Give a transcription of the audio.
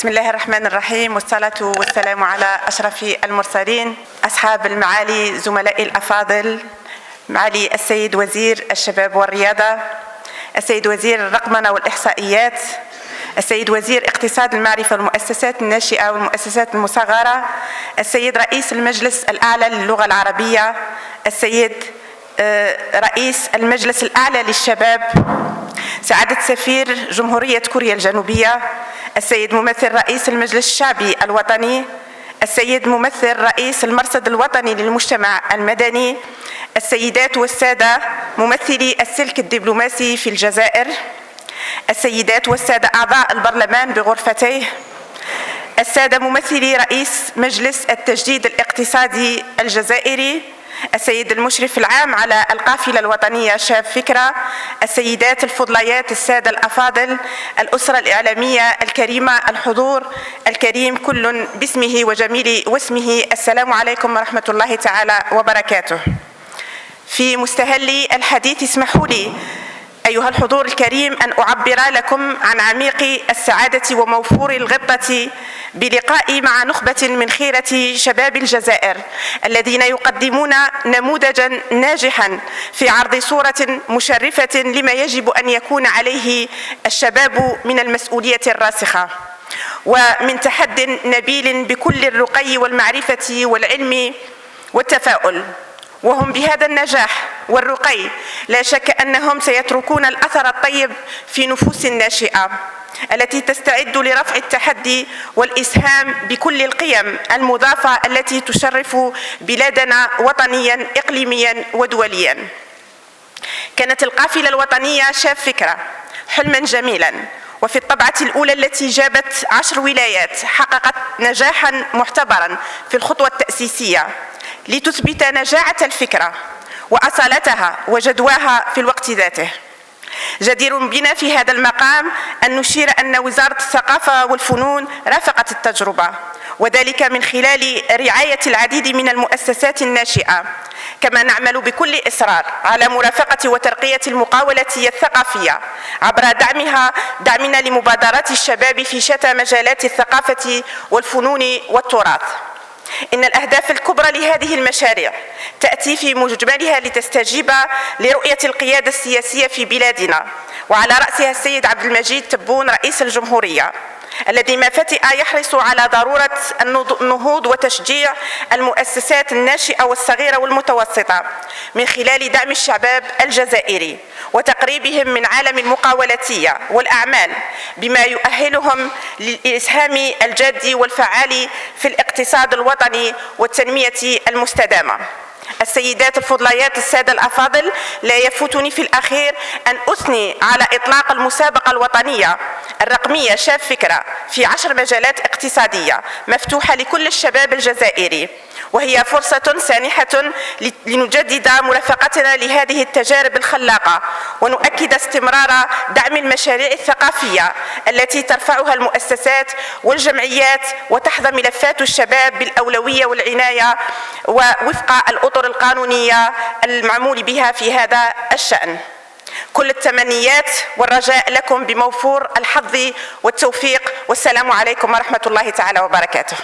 بسم الله الرحمن الرحيم، والصلاة والسلام على أشرف المرسلين. أصحاب المعالي، زملائي الأفاضل، معالي السيد وزير الشباب والرياضة، السيد وزير الرقمنة والإحصائيات، السيد وزير اقتصاد المعرفة والمؤسسات الناشئة والمؤسسات المصغرة، السيد رئيس المجلس الأعلى للغة العربية، السيد رئيس المجلس الأعلى للشباب، سعادة سفير جمهورية كوريا الجنوبية، السيد ممثل رئيس المجلس الشعبي الوطني، السيد ممثل رئيس المرصد الوطني للمجتمع المدني، السيدات والسادة ممثلي السلك الدبلوماسي في الجزائر، السيدات والسادة أعضاء البرلمان بغرفتيه، السادة ممثلي رئيس مجلس التجديد الاقتصادي الجزائري، السيد المشرف العام على القافلة الوطنية شاب فكرة، السيدات الفضليات، السادة الأفاضل، الأسرة الإعلامية الكريمة، الحضور الكريم كل باسمه وجميل واسمه، السلام عليكم ورحمة الله تعالى وبركاته. في مستهل الحديث اسمحوا لي أيها الحضور الكريم أن أعبر لكم عن عميق السعادة وموفور الغبطة بلقائي مع نخبة من خيرة شباب الجزائر الذين يقدمون نموذجا ناجحا في عرض صورة مشرفة لما يجب أن يكون عليه الشباب من المسؤولية الراسخة ومن تحد نبيل بكل الرقي والمعرفة والعلم والتفاؤل. وهم بهذا النجاح والرقي لا شك أنهم سيتركون الأثر الطيب في نفوس الناشئة التي تستعد لرفع التحدي والإسهام بكل القيم المضافة التي تشرف بلادنا وطنيا إقليميا ودوليا. كانت القافلة الوطنية شاب فكرة حلما جميلا، وفي الطبعة الأولى التي جابت 10 ولايات حققت نجاحا معتبرا في الخطوة التأسيسية لتثبت نجاعة الفكرة وأصالتها وجدواها في الوقت ذاته. جدير بنا في هذا المقام أن نشير أن وزارة الثقافة والفنون رافقت التجربة، وذلك من خلال رعاية العديد من المؤسسات الناشئة، كما نعمل بكل إصرار على مرافقة وترقية المقاولة الثقافية عبر دعمنا لمبادرات الشباب في شتى مجالات الثقافة والفنون والتراث. إن الأهداف الكبرى لهذه المشاريع تأتي في مجملها لتستجيب لرؤية القيادة السياسية في بلادنا، وعلى رأسها السيد عبد المجيد تبون رئيس الجمهورية، الذي ما فتئ يحرص على ضرورة النهوض وتشجيع المؤسسات الناشئة والصغيرة والمتوسطة من خلال دعم الشباب الجزائري وتقريبهم من عالم المقاولاتية والأعمال بما يؤهلهم للإسهام الجاد والفعال في الاقتصاد الوطني والتنمية المستدامة. السيدات الفضليات، السادة الأفاضل، لا يفوتني في الأخير أن أثني على إطلاق المسابقة الوطنية الرقمية شاب فكرة في 10 مجالات اقتصادية مفتوحة لكل الشباب الجزائري، وهي فرصة سانحة لنجدد مرافقتنا لهذه التجارب الخلاقة ونؤكد استمرار دعم المشاريع الثقافية التي ترفعها المؤسسات والجمعيات وتحظى ملفات الشباب بالأولوية والعناية ووفق الأطر القانونية المعمول بها في هذا الشأن. كل التمنيات والرجاء لكم بموفور الحظ والتوفيق، والسلام عليكم ورحمة الله تعالى وبركاته.